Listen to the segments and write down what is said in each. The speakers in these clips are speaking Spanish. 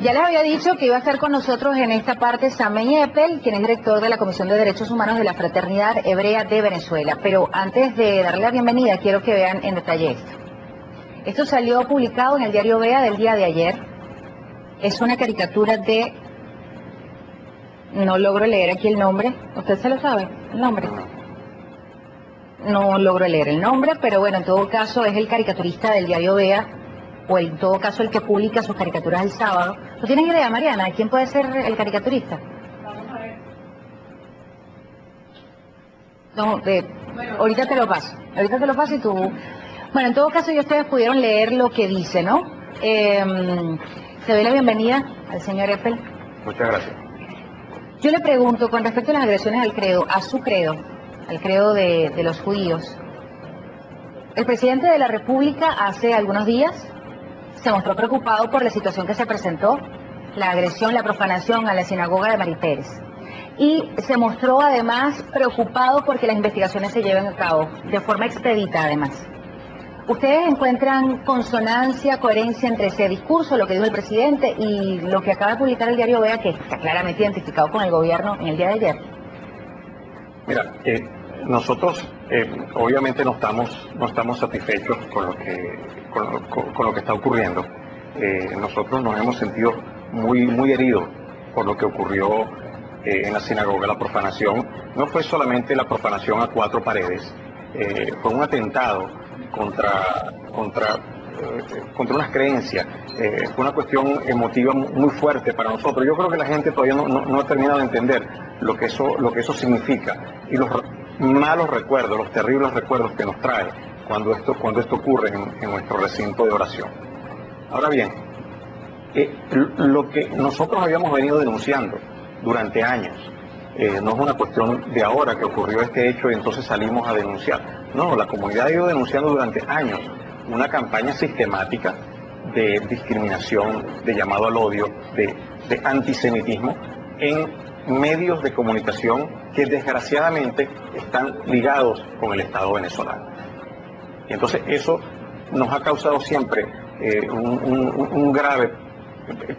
Ya les había dicho que iba a estar con nosotros en esta parte Samuel Eppel, quien es director de la Comisión de Derechos Humanos de la Fraternidad Hebrea de Venezuela. Pero antes de darle la bienvenida, quiero que vean en detalle esto. Esto salió publicado en el diario Vea del día de ayer. Es una caricatura de... No logro leer aquí el nombre. ¿Usted se lo sabe, el nombre? No logro leer el nombre, pero bueno, en todo caso es el caricaturista del diario Vea, o en todo caso el que publica sus caricaturas el sábado. ¿No tienes idea, Mariana, de quién puede ser el caricaturista? Vamos a ver. No, ahorita te lo paso y tú... Bueno, en todo caso ya ustedes pudieron leer lo que dice, ¿no? Te doy la bienvenida al señor Eppel. Muchas gracias. Yo le pregunto, con respecto a las agresiones al credo, al credo de los judíos, el presidente de la República hace algunos días se mostró preocupado por la situación que se presentó, la agresión, la profanación a la sinagoga de Mari Pérez. Y se mostró además preocupado porque las investigaciones se lleven a cabo de forma expedita además. ¿Ustedes encuentran consonancia, coherencia entre ese discurso, lo que dijo el presidente, y lo que acaba de publicar el diario Vea, que está claramente identificado con el gobierno en el día de ayer? Mira, nosotros obviamente no estamos satisfechos con lo que está ocurriendo. Nosotros nos hemos sentido muy heridos por lo que ocurrió en la sinagoga. La profanación no fue solamente la profanación a cuatro paredes, fue un atentado contra unas creencias, fue una cuestión emotiva muy fuerte para nosotros. Yo creo que la gente todavía no ha terminado de entender lo que eso significa y los malos recuerdos, los terribles recuerdos que nos trae cuando esto ocurre en nuestro recinto de oración. Ahora bien, lo que nosotros habíamos venido denunciando durante años, no es una cuestión de ahora que ocurrió este hecho y entonces salimos a denunciar. No, la comunidad ha ido denunciando durante años una campaña sistemática de discriminación, de llamado al odio, de antisemitismo en medios de comunicación que desgraciadamente están ligados con el Estado venezolano. Y entonces eso nos ha causado siempre un grave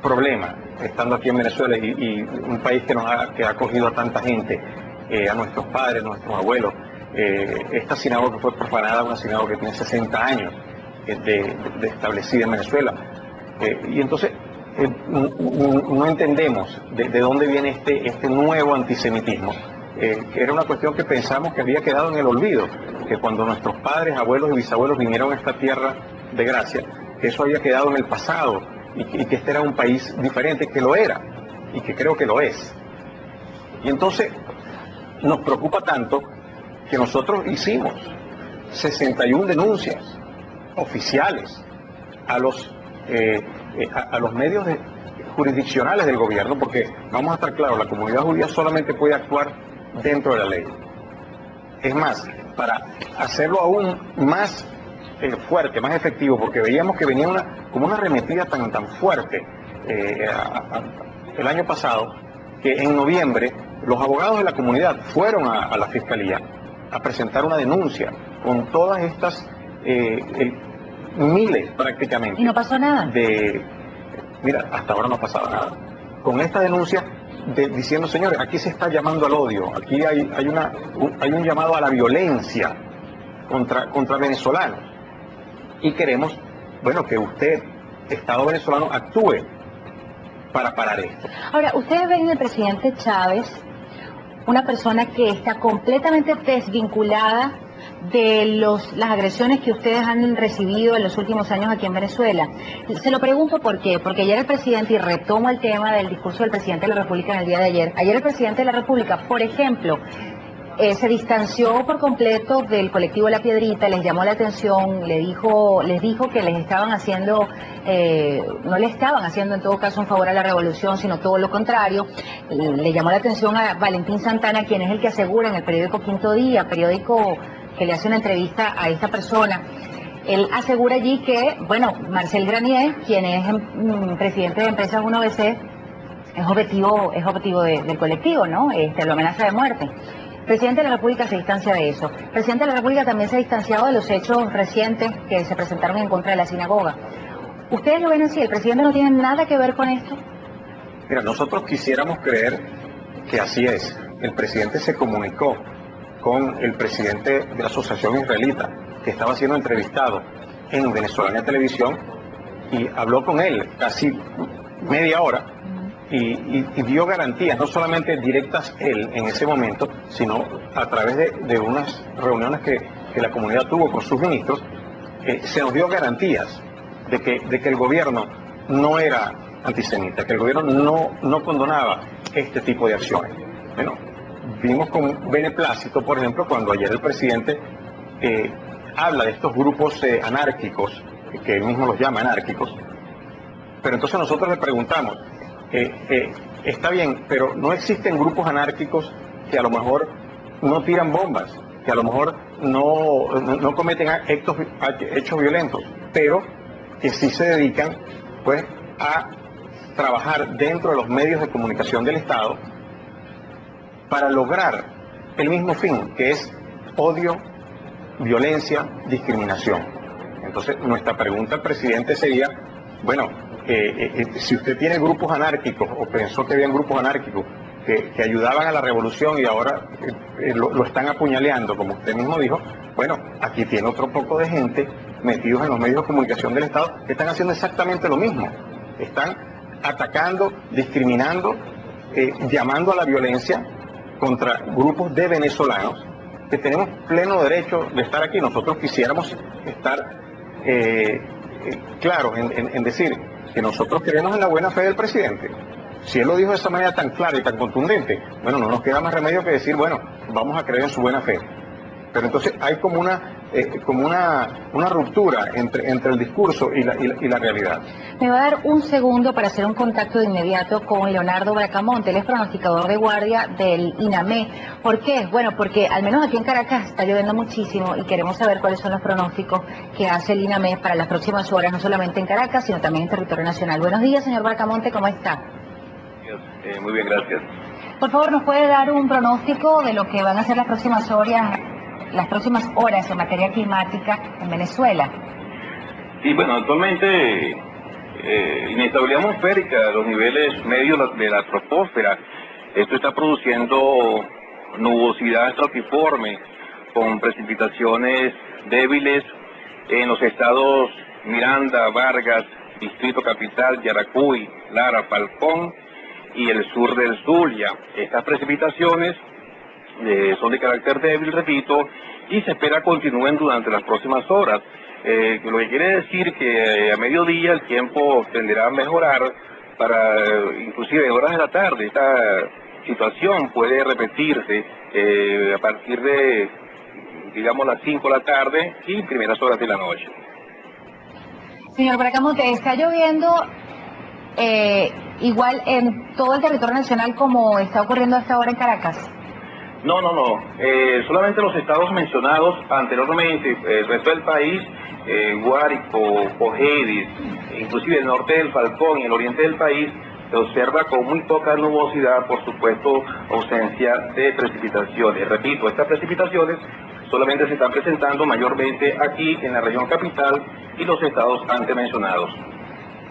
problema estando aquí en Venezuela y un país que ha acogido a tanta gente, a nuestros padres, a nuestros abuelos. Esta sinagoga que fue profanada, una sinagoga que tiene 60 años de establecida en Venezuela. Y entonces no entendemos de dónde viene este nuevo antisemitismo, que era una cuestión que pensamos que había quedado en el olvido, que cuando nuestros padres, abuelos y bisabuelos vinieron a esta tierra de gracia, que eso había quedado en el pasado y que este era un país diferente, que lo era y que creo que lo es. Y entonces nos preocupa tanto que nosotros hicimos 61 denuncias oficiales a los medios jurisdiccionales del gobierno, porque vamos a estar claros, la comunidad judía solamente puede actuar dentro de la ley. Es más, para hacerlo aún más fuerte, más efectivo, porque veíamos que venía como una arremetida tan fuerte el año pasado, que en noviembre los abogados de la comunidad fueron a la fiscalía a presentar una denuncia con todas estas miles prácticamente. ¿Y no pasó nada? Mira, hasta ahora no ha pasado nada. Con esta denuncia diciendo, señores, aquí se está llamando al odio, aquí hay un llamado a la violencia contra venezolanos. Y queremos, bueno, que usted, Estado venezolano, actúe para parar esto. Ahora, ustedes ven en el presidente Chávez una persona que está completamente desvinculada de las agresiones que ustedes han recibido en los últimos años aquí en Venezuela. Se lo pregunto por qué, porque ayer el presidente, y retomo el tema del discurso del presidente de la República en el día de ayer el presidente de la República, por ejemplo, se distanció por completo del colectivo La Piedrita, les llamó la atención, les dijo que les estaban haciendo, no le estaban haciendo en todo caso un favor a la revolución, sino todo lo contrario. Le llamó la atención a Valentín Santana, quien es el que asegura en el periódico Quinto Día, periódico que le hace una entrevista a esta persona. Él asegura allí que, bueno, Marcel Granier, quien es presidente de Empresas 1BC, es objetivo del colectivo, ¿no? Lo amenaza de muerte. El presidente de la República se distancia de eso. El presidente de la República también se ha distanciado de los hechos recientes que se presentaron en contra de la sinagoga. ¿Ustedes lo ven así? ¿El presidente no tiene nada que ver con esto? Mira, nosotros quisiéramos creer que así es. El presidente se comunicó con el presidente de la Asociación Israelita, que estaba siendo entrevistado en Venezolana Televisión, y habló con él casi media hora y dio garantías, no solamente directas él en ese momento, sino a través de unas reuniones que la comunidad tuvo con sus ministros. Se nos dio garantías de que el gobierno no era antisemita, que el gobierno no condonaba este tipo de acciones. Bueno, vimos con beneplácito, por ejemplo, cuando ayer el presidente habla de estos grupos anárquicos, que él mismo los llama anárquicos, pero entonces nosotros le preguntamos, está bien, pero no existen grupos anárquicos que a lo mejor no tiran bombas, que a lo mejor no cometen hechos violentos, pero que sí se dedican pues a trabajar dentro de los medios de comunicación del Estado para lograr el mismo fin, que es odio, violencia, discriminación. Entonces, nuestra pregunta al presidente sería, bueno, si usted tiene grupos anárquicos, o pensó que habían grupos anárquicos que ayudaban a la revolución y ahora lo están apuñaleando, como usted mismo dijo, bueno, aquí tiene otro poco de gente metidos en los medios de comunicación del Estado que están haciendo exactamente lo mismo. Están atacando, discriminando, llamando a la violencia contra grupos de venezolanos que tenemos pleno derecho de estar aquí. Nosotros quisiéramos estar claros en decir que nosotros creemos en la buena fe del presidente. Si él lo dijo de esa manera tan clara y tan contundente, bueno, no nos queda más remedio que decir, bueno, vamos a creer en su buena fe. Pero entonces hay como una ruptura entre el discurso y la realidad. Me va a dar un segundo para hacer un contacto de inmediato con Leonardo Bracamonte. Él es pronosticador de guardia del INAME. ¿Por qué? Bueno, porque al menos aquí en Caracas está lloviendo muchísimo y queremos saber cuáles son los pronósticos que hace el INAME para las próximas horas, no solamente en Caracas, sino también en territorio nacional. Buenos días, señor Bracamonte, ¿cómo está? Muy bien, gracias. Por favor, ¿nos puede dar un pronóstico de lo que van a ser las próximas horas en materia climática en Venezuela? Sí, bueno, actualmente inestabilidad atmosférica, los niveles medios de la troposfera, esto está produciendo nubosidad estratiforme con precipitaciones débiles en los estados Miranda, Vargas, Distrito Capital, Yaracuy, Lara, Falcón y el sur del Zulia. Estas precipitaciones son de carácter débil, repito, y se espera continúen durante las próximas horas. Lo que quiere decir que a mediodía el tiempo tenderá a mejorar para inclusive en horas de la tarde. Esta situación puede repetirse a partir de, digamos, las 5 de la tarde y primeras horas de la noche. Señor Bracamonte, ¿está lloviendo igual en todo el territorio nacional como está ocurriendo hasta ahora en Caracas? No. Solamente los estados mencionados anteriormente, el resto del país, Guárico, Cojedes, inclusive el norte del Falcón y el oriente del país, se observa con muy poca nubosidad, por supuesto, ausencia de precipitaciones. Repito, estas precipitaciones solamente se están presentando mayormente aquí en la región capital y los estados antes mencionados.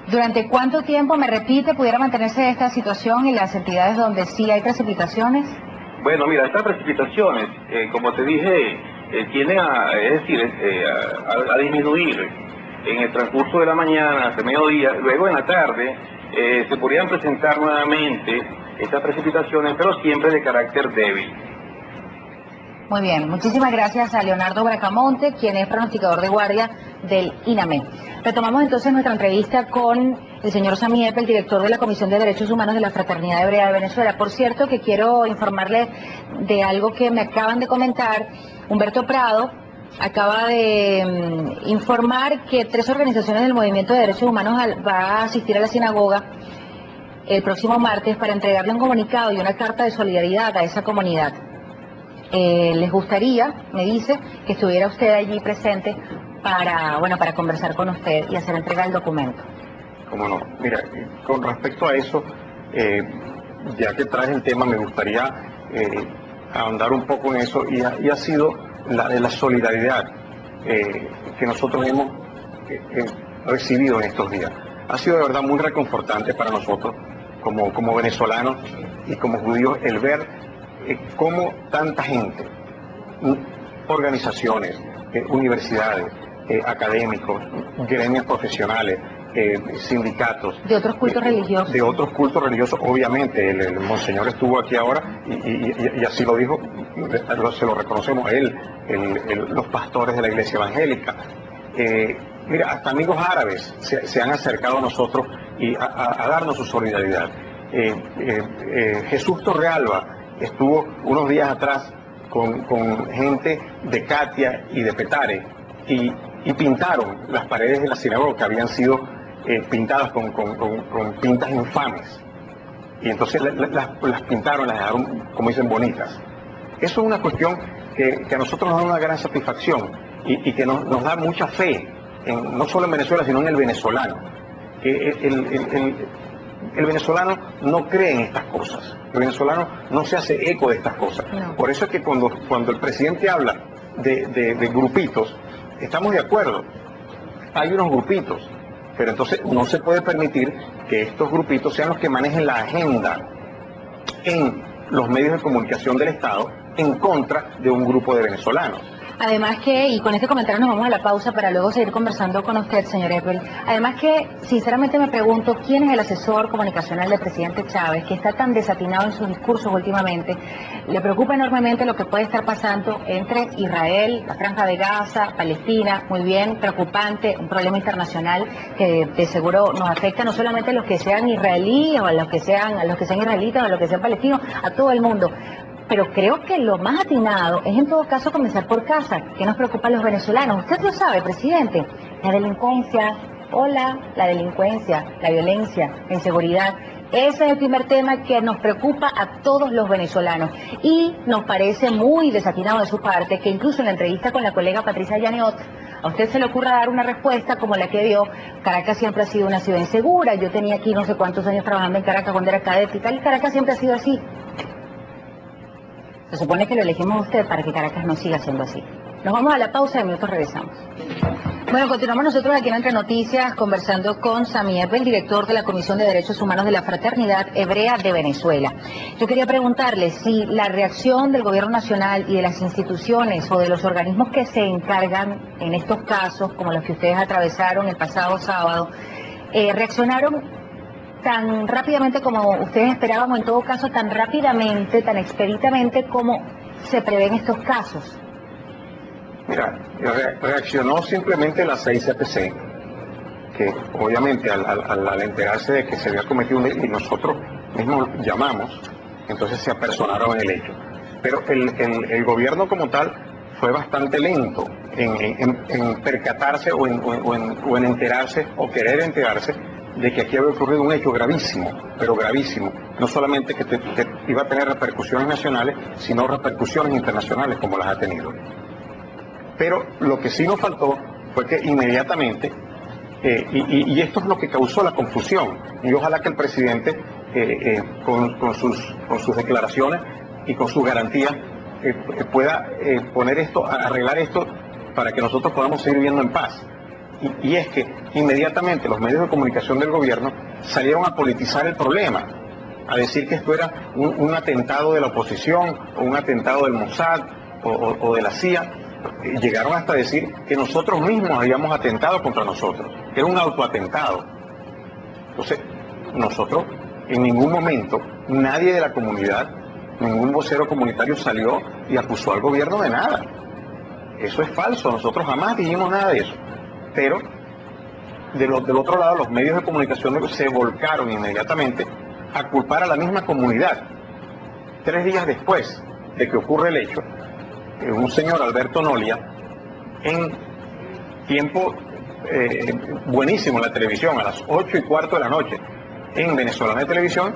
¿Durante cuánto tiempo, me repite, pudiera mantenerse esta situación en las entidades donde sí hay precipitaciones? Bueno, mira, estas precipitaciones, como te dije, tienden a disminuir en el transcurso de la mañana hasta mediodía. Luego en la tarde se podrían presentar nuevamente estas precipitaciones, pero siempre de carácter débil. Muy bien, muchísimas gracias a Leonardo Bracamonte, quien es pronosticador de guardia del INAME. Retomamos entonces nuestra entrevista con el señor Sami Epe, el director de la Comisión de Derechos Humanos de la Fraternidad Hebrea de Venezuela. Por cierto, que quiero informarle de algo que me acaban de comentar. Humberto Prado acaba de informar que 3 organizaciones del Movimiento de Derechos Humanos va a asistir a la sinagoga el próximo martes para entregarle un comunicado y una carta de solidaridad a esa comunidad. Les gustaría, me dice, que estuviera usted allí presente para conversar con usted y hacer entrega del documento. Cómo no. Mira, con respecto a eso, ya que traes el tema, me gustaría ahondar un poco en eso, y ha sido la solidaridad que nosotros hemos recibido en estos días. Ha sido de verdad muy reconfortante para nosotros como venezolanos y como judíos, el ver cómo tanta gente, organizaciones, universidades, académicos, gremios profesionales, sindicatos. De otros cultos religiosos. De otros cultos religiosos, obviamente. El monseñor estuvo aquí ahora y así lo dijo, se lo reconocemos a él, los pastores de la iglesia evangélica. Mira, hasta amigos árabes se han acercado a nosotros y a darnos su solidaridad. Jesús Torrealba estuvo unos días atrás con gente de Katia y de Petare y pintaron las paredes de la sinagoga que habían sido pintadas con pintas infames. Y entonces las pintaron, las dejaron, como dicen, bonitas. Eso es una cuestión que a nosotros nos da una gran satisfacción y que nos da mucha fe, no solo en Venezuela, sino en el venezolano. El venezolano no cree en estas cosas. El venezolano no se hace eco de estas cosas. No. Por eso es que cuando el presidente habla de grupitos, estamos de acuerdo. Hay unos grupitos, pero entonces no se puede permitir que estos grupitos sean los que manejen la agenda en los medios de comunicación del Estado en contra de un grupo de venezolanos. Además que, y con este comentario nos vamos a la pausa para luego seguir conversando con usted, señor Epel. Además que, sinceramente me pregunto, ¿quién es el asesor comunicacional del presidente Chávez, que está tan desatinado en sus discursos últimamente? Le preocupa enormemente lo que puede estar pasando entre Israel, la Franja de Gaza, Palestina, muy bien, preocupante, un problema internacional que de seguro nos afecta no solamente a los que sean israelíes o a los que sean israelitas o a los que sean palestinos, a todo el mundo. Pero creo que lo más atinado es en todo caso comenzar por casa. ¿Qué nos preocupa a los venezolanos? Usted lo sabe, presidente. La delincuencia, la delincuencia, la violencia, la inseguridad. Ese es el primer tema que nos preocupa a todos los venezolanos. Y nos parece muy desatinado de su parte que incluso en la entrevista con la colega Patricia Yaneot, a usted se le ocurra dar una respuesta como la que dio. Caracas siempre ha sido una ciudad insegura. Yo tenía aquí no sé cuántos años trabajando en Caracas cuando era cadete y tal, y Caracas siempre ha sido así. Se supone que lo elegimos a usted para que Caracas no siga siendo así. Nos vamos a la pausa y en minutos regresamos. Bueno, continuamos nosotros aquí en Entre Noticias conversando con Sami Epel, director de la Comisión de Derechos Humanos de la Fraternidad Hebrea de Venezuela. Yo quería preguntarle si la reacción del Gobierno Nacional y de las instituciones o de los organismos que se encargan en estos casos, como los que ustedes atravesaron el pasado sábado, reaccionaron tan rápidamente como ustedes esperaban, o en todo caso tan rápidamente, tan expeditamente como se prevén estos casos. Mira, reaccionó simplemente la 6CPC, que obviamente al enterarse de que se había cometido un delito, y nosotros mismos llamamos, entonces se apersonaron en el hecho. Pero el gobierno como tal fue bastante lento en percatarse o en enterarse o querer enterarse de que aquí había ocurrido un hecho gravísimo, pero gravísimo, no solamente que iba a tener repercusiones nacionales, sino repercusiones internacionales como las ha tenido. Pero lo que sí nos faltó fue que inmediatamente, y esto es lo que causó la confusión, y ojalá que el presidente con sus declaraciones y con sus garantías pueda poner esto, arreglar esto para que nosotros podamos seguir viviendo en paz. Y es que inmediatamente los medios de comunicación del gobierno salieron a politizar el problema, a decir que esto era un atentado de la oposición o un atentado del Mossad o de la CIA. Llegaron hasta decir que nosotros mismos habíamos atentado contra nosotros, que era un autoatentado. Entonces, nosotros en ningún momento, nadie de la comunidad, ningún vocero comunitario salió y acusó al gobierno de nada. Eso es falso, nosotros jamás dijimos nada de eso. Pero del otro lado los medios de comunicación se volcaron inmediatamente a culpar a la misma comunidad. 3 días después de que ocurre el hecho, un señor Alberto Nolia, en tiempo buenísimo en la televisión, a las 8:15 de la noche, en Venezolana de Televisión,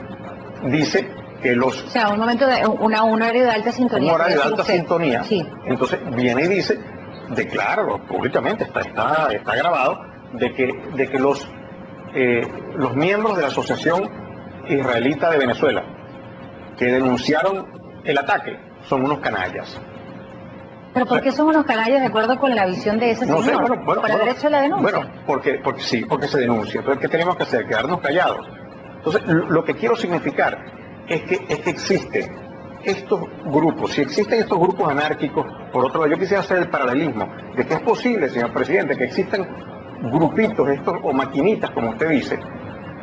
dice que los... O sea, un momento de un horario de alta sintonía. Un horario de alta sintonía. Sí. Entonces viene y dice, declara públicamente, está grabado, de que los miembros de la Asociación Israelita de Venezuela que denunciaron el ataque son unos canallas. ¿Pero por qué son unos canallas de acuerdo con la visión de ese señor? No sé, por haber hecho la denuncia. Bueno, porque se denuncia. Entonces, ¿qué tenemos que hacer? Quedarnos callados. Entonces, lo que quiero significar es que existen estos grupos, si existen estos grupos anárquicos, por otro lado, yo quisiera hacer el paralelismo de que es posible, señor presidente, que existan grupitos estos o maquinitas, como usted dice,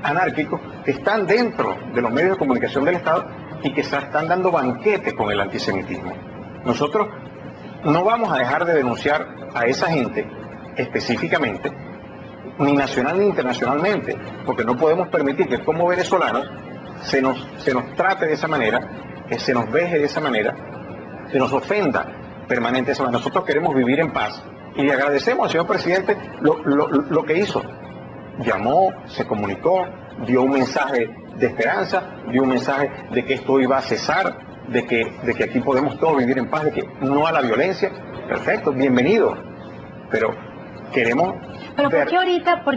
anárquicos, que están dentro de los medios de comunicación del Estado y que se están dando banquete con el antisemitismo. Nosotros no vamos a dejar de denunciar a esa gente específicamente, ni nacional ni internacionalmente, porque no podemos permitir que como venezolanos se nos trate de esa manera, que se nos veje de esa manera, se nos ofenda permanentemente de esa manera. Nosotros queremos vivir en paz y le agradecemos al señor presidente lo que hizo. Llamó, se comunicó, dio un mensaje de esperanza, dio un mensaje de que esto iba a cesar, de que aquí podemos todos vivir en paz, de que no a la violencia. Perfecto, bienvenido, pero queremos... Pero ¿por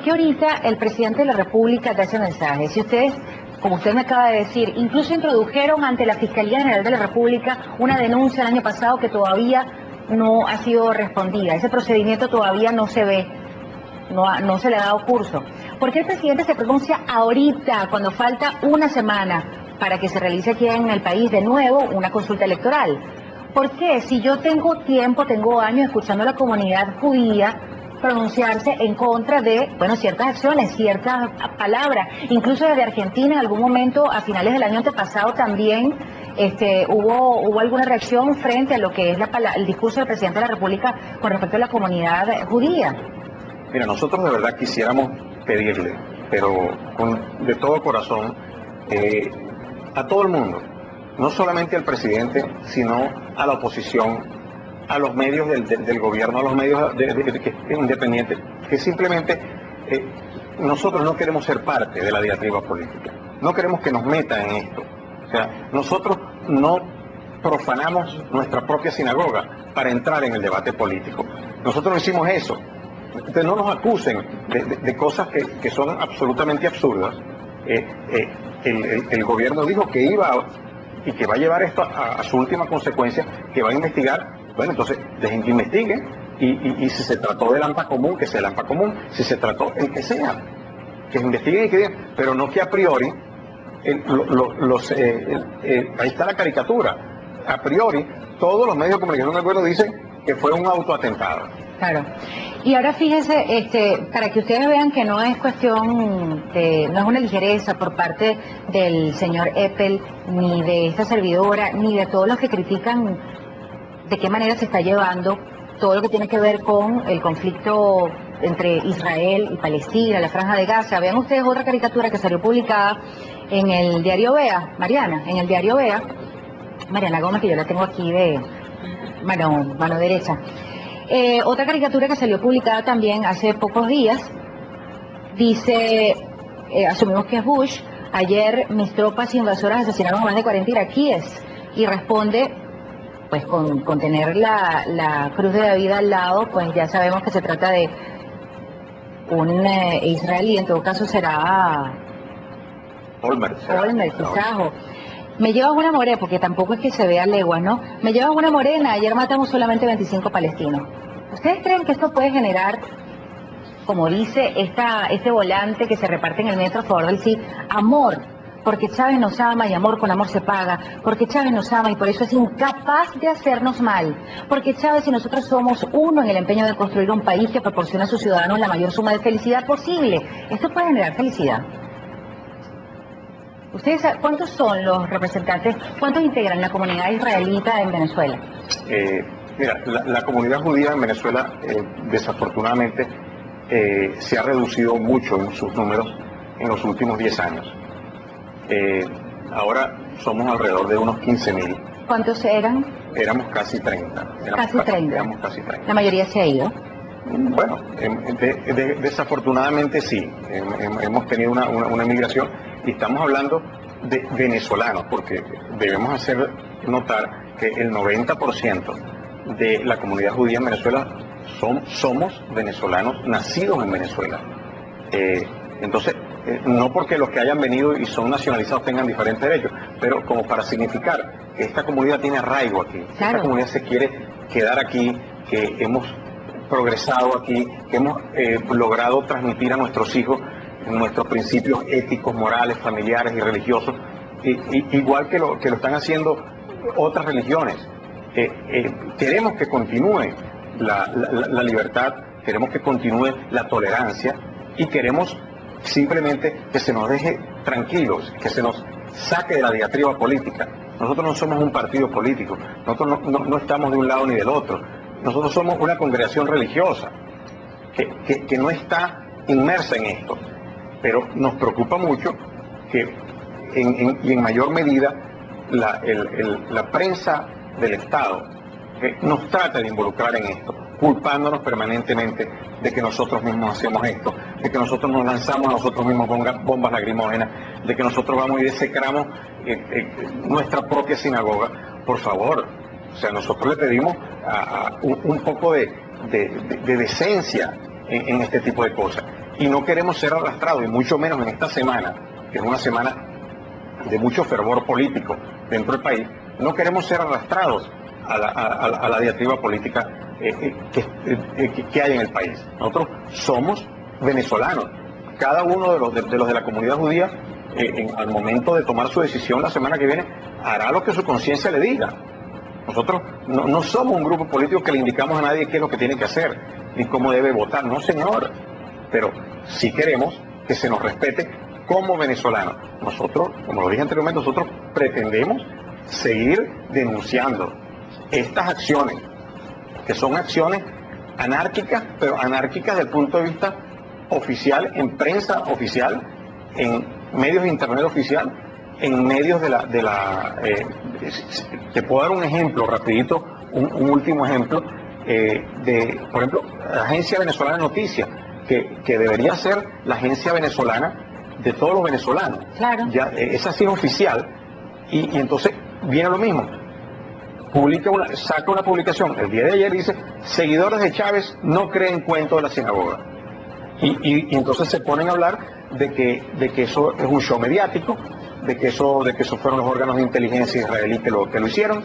qué ahorita el presidente de la República da ese mensaje? Si ustedes, como usted me acaba de decir, incluso introdujeron ante la Fiscalía General de la República una denuncia el año pasado que todavía no ha sido respondida. Ese procedimiento todavía no se ve, no se le ha dado curso. ¿Por qué el presidente se pronuncia ahorita, cuando falta una semana para que se realice aquí en el país de nuevo una consulta electoral? ¿Por qué? Si yo tengo tiempo, tengo años escuchando a la comunidad judía pronunciarse en contra de, bueno, ciertas acciones, ciertas palabras, incluso desde Argentina en algún momento a finales del año antepasado también hubo alguna reacción frente a lo que es el discurso del presidente de la República con respecto a la comunidad judía. Mira, nosotros de verdad quisiéramos pedirle, pero de todo corazón, a todo el mundo, no solamente al presidente, sino a la oposición, a los medios del gobierno, a los medios independientes, que simplemente nosotros no queremos ser parte de la diatriba política, no queremos que nos metan en esto. O sea, nosotros no profanamos nuestra propia sinagoga para entrar en el debate político. Nosotros no hicimos eso. Entonces no nos acusen de cosas que son absolutamente absurdas. El gobierno dijo que iba y que va a llevar esto a su última consecuencia, que va a investigar. Bueno, entonces dejen que investiguen y si se trató del AMPA común, que sea el AMPA común, si se trató el que sea, que investiguen y que digan, pero no que a priori, ahí está la caricatura, a priori todos los medios de comunicación del gobierno dicen que fue un autoatentado. Claro. Y ahora fíjese, para que ustedes vean que no es cuestión no es una ligereza por parte del señor Eppel, ni de esta servidora, ni de todos los que critican de qué manera se está llevando todo lo que tiene que ver con el conflicto entre Israel y Palestina, la Franja de Gaza. Vean ustedes otra caricatura que salió publicada en el diario Vea, en el diario Vea, Mariana Gómez, que yo la tengo aquí de mano derecha. Otra caricatura que salió publicada también hace pocos días, dice, asumimos que es Bush, ayer mis tropas invasoras asesinaron a más de 40 iraquíes, y responde, pues con tener la cruz de David al lado, pues ya sabemos que se trata de un israelí, en todo caso será Olmert, quizás. Me llevas una morena, porque tampoco es que se vea leguas, ¿no? Me llevas una morena, ayer matamos solamente 25 palestinos. ¿Ustedes creen que esto puede generar, como dice este volante que se reparte en el metro a favor del sí, amor? Porque Chávez nos ama y amor con amor se paga, porque Chávez nos ama y por eso es incapaz de hacernos mal, porque Chávez y nosotros somos uno en el empeño de construir un país que proporciona a sus ciudadanos la mayor suma de felicidad posible. Esto puede generar felicidad. ¿Ustedes saben cuántos son los representantes, cuántos integran la comunidad israelita en Venezuela? Mira, la comunidad judía en Venezuela desafortunadamente se ha reducido mucho en sus números en los últimos 10 años. Ahora somos alrededor de unos 15.000. ¿Cuántos eran? Éramos casi 30. Casi 30. Éramos casi 30. ¿La mayoría se ha ido? Bueno, desafortunadamente sí. Hemos tenido una migración y estamos hablando de venezolanos, porque debemos hacer notar que el 90% de la comunidad judía en Venezuela somos venezolanos nacidos en Venezuela. Entonces, no porque los que hayan venido y son nacionalizados tengan diferentes derechos, pero como para significar que esta comunidad tiene arraigo aquí, claro. Esta comunidad se quiere quedar aquí, que hemos progresado aquí, que hemos logrado transmitir a nuestros hijos nuestros principios éticos, morales, familiares y religiosos, igual que lo están haciendo otras religiones. Queremos que continúe la libertad, queremos que continúe la tolerancia y queremos simplemente que se nos deje tranquilos, que se nos saque de la diatriba política. Nosotros no somos un partido político, nosotros no estamos de un lado ni del otro, nosotros somos una congregación religiosa que no está inmersa en esto, pero nos preocupa mucho que y en mayor medida la prensa del Estado nos trata de involucrar en esto, culpándonos permanentemente de que nosotros mismos hacemos esto, de que nosotros nos lanzamos a nosotros mismos bombas lagrimógenas, de que nosotros vamos y desecramos nuestra propia sinagoga. Por favor, o sea, nosotros le pedimos un poco de decencia en este tipo de cosas, y no queremos ser arrastrados, y mucho menos en esta semana, que es una semana de mucho fervor político dentro del país, no queremos ser arrastrados a la diatriba política que hay en el país. Nosotros somos venezolanos. Cada uno de los de la comunidad judía, al momento de tomar su decisión la semana que viene, hará lo que su conciencia le diga. Nosotros no somos un grupo político que le indicamos a nadie qué es lo que tiene que hacer, ni cómo debe votar, no señor. Pero sí queremos que se nos respete como venezolanos. Nosotros, como lo dije anteriormente, nosotros pretendemos seguir denunciando estas acciones, que son acciones anárquicas, pero anárquicas desde el punto de vista oficial, en prensa oficial, en medios de internet oficial, en medios te puedo dar un ejemplo rapidito, un último ejemplo, por ejemplo, la Agencia Venezolana de Noticias, que debería ser la agencia venezolana de todos los venezolanos. Claro. Ya, esa sí es oficial, y entonces viene lo mismo. Saca una publicación el día de ayer, dice: seguidores de Chávez no creen cuento de la sinagoga. Y entonces se ponen a hablar de que eso es un show mediático, de que eso fueron los órganos de inteligencia israelí que lo hicieron,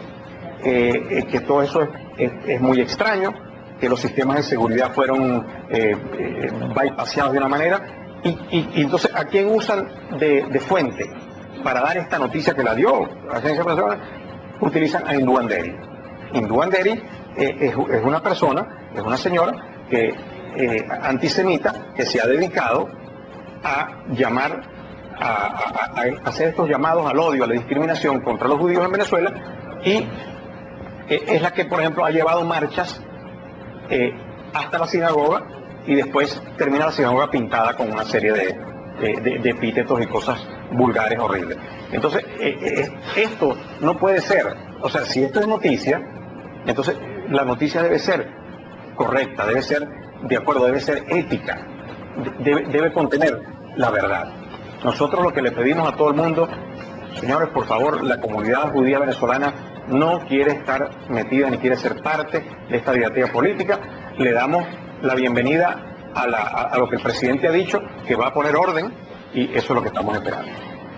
que todo eso es muy extraño, que los sistemas de seguridad fueron bypaseados de una manera, y entonces ¿a quién usan de fuente para dar esta noticia que la dio la Agencia Venezolana? Utilizan a Hindú Anderi. Hindú Anderi es una persona, es una señora antisemita, que se ha dedicado a llamar, a hacer estos llamados al odio, a la discriminación contra los judíos en Venezuela, y es la que, por ejemplo, ha llevado marchas hasta la sinagoga, y después termina la sinagoga pintada con una serie de epítetos y cosas vulgares, horribles. Entonces, esto no puede ser. O sea, si esto es noticia, entonces la noticia debe ser correcta, debe ser de acuerdo, debe ser ética, debe contener la verdad. Nosotros lo que le pedimos a todo el mundo, señores, por favor, la comunidad judía venezolana no quiere estar metida ni quiere ser parte de esta diatriba política. Le damos la bienvenida a lo que el presidente ha dicho, que va a poner orden, y eso es lo que estamos esperando.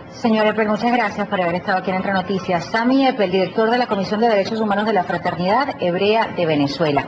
Señor Eppel, muchas gracias por haber estado aquí en Entre Noticias. Sami Eppel, director de la Comisión de Derechos Humanos de la Fraternidad Hebrea de Venezuela.